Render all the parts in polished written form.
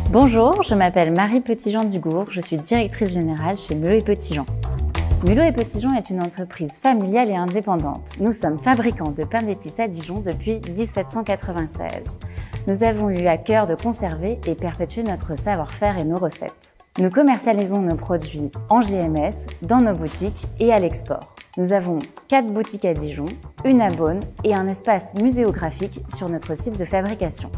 Bonjour, je m'appelle Marie Petitjean-Dugourg, je suis directrice générale chez Mulot & Petitjean. Mulot & Petitjean est une entreprise familiale et indépendante. Nous sommes fabricants de pain d'épices à Dijon depuis 1796. Nous avons eu à cœur de conserver et perpétuer notre savoir-faire et nos recettes. Nous commercialisons nos produits en GMS, dans nos boutiques et à l'export. Nous avons 4 boutiques à Dijon, une à Beaune et un espace muséographique sur notre site de fabrication.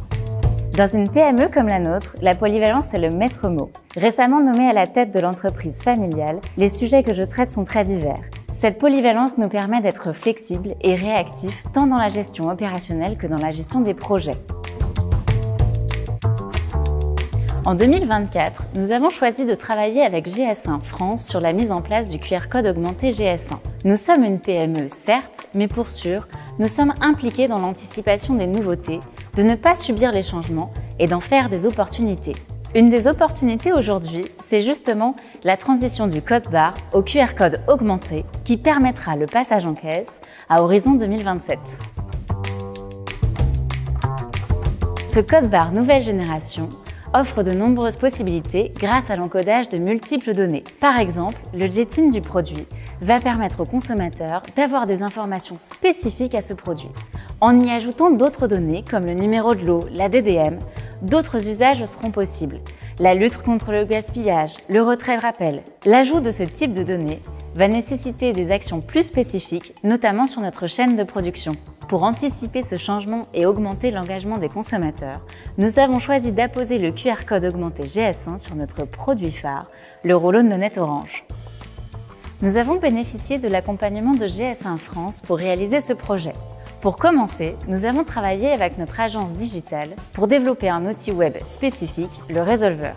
Dans une PME comme la nôtre, la polyvalence est le maître mot. Récemment nommée à la tête de l'entreprise familiale, les sujets que je traite sont très divers. Cette polyvalence nous permet d'être flexibles et réactifs tant dans la gestion opérationnelle que dans la gestion des projets. En 2024, nous avons choisi de travailler avec GS1 France sur la mise en place du QR code augmenté GS1. Nous sommes une PME, certes, mais pour sûr, nous sommes impliqués dans l'anticipation des nouveautés, de ne pas subir les changements et d'en faire des opportunités. Une des opportunités aujourd'hui, c'est justement la transition du code barre au QR code augmenté qui permettra le passage en caisse à horizon 2027. Ce code barre nouvelle génération offre de nombreuses possibilités grâce à l'encodage de multiples données. Par exemple, le jetting du produit va permettre au consommateur d'avoir des informations spécifiques à ce produit. En y ajoutant d'autres données comme le numéro de lot, la DDM, d'autres usages seront possibles. La lutte contre le gaspillage, le retrait-rappel. L'ajout de ce type de données va nécessiter des actions plus spécifiques, notamment sur notre chaîne de production. Pour anticiper ce changement et augmenter l'engagement des consommateurs, nous avons choisi d'apposer le QR code augmenté GS1 sur notre produit phare, le rouleau de nonnette orange. Nous avons bénéficié de l'accompagnement de GS1 France pour réaliser ce projet. Pour commencer, nous avons travaillé avec notre agence digitale pour développer un outil web spécifique, le Résolveur.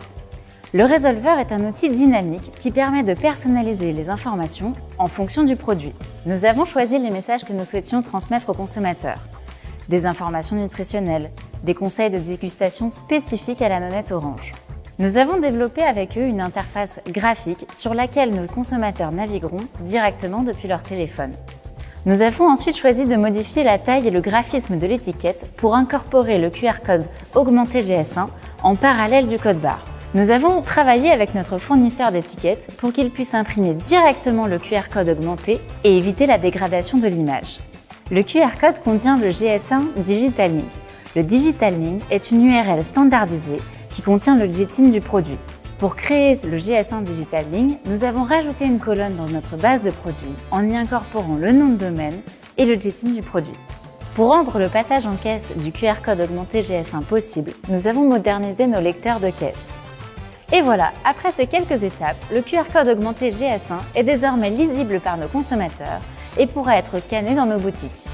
Le Résolveur est un outil dynamique qui permet de personnaliser les informations en fonction du produit. Nous avons choisi les messages que nous souhaitions transmettre aux consommateurs. Des informations nutritionnelles, des conseils de dégustation spécifiques à la nonnette orange. Nous avons développé avec eux une interface graphique sur laquelle nos consommateurs navigueront directement depuis leur téléphone. Nous avons ensuite choisi de modifier la taille et le graphisme de l'étiquette pour incorporer le QR code augmenté GS1 en parallèle du code barre. Nous avons travaillé avec notre fournisseur d'étiquettes pour qu'il puisse imprimer directement le QR code augmenté et éviter la dégradation de l'image. Le QR code contient le GS1 Digital Link. Le Digital Link est une URL standardisée qui contient le jetting du produit. Pour créer le GS1 Digital Link, nous avons rajouté une colonne dans notre base de produits en y incorporant le nom de domaine et le jetting du produit. Pour rendre le passage en caisse du QR code augmenté GS1 possible, nous avons modernisé nos lecteurs de caisse. Et voilà, après ces quelques étapes, le QR code augmenté GS1 est désormais lisible par nos consommateurs et pourra être scanné dans nos boutiques.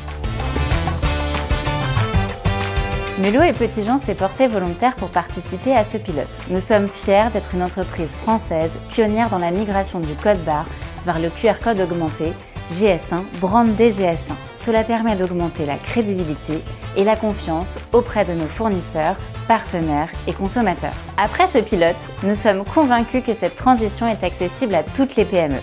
Mulot & Petitjean s'est porté volontaire pour participer à ce pilote. Nous sommes fiers d'être une entreprise française pionnière dans la migration du code barre vers le QR code augmenté GS1, brandé GS1. Cela permet d'augmenter la crédibilité et la confiance auprès de nos fournisseurs, partenaires et consommateurs. Après ce pilote, nous sommes convaincus que cette transition est accessible à toutes les PME.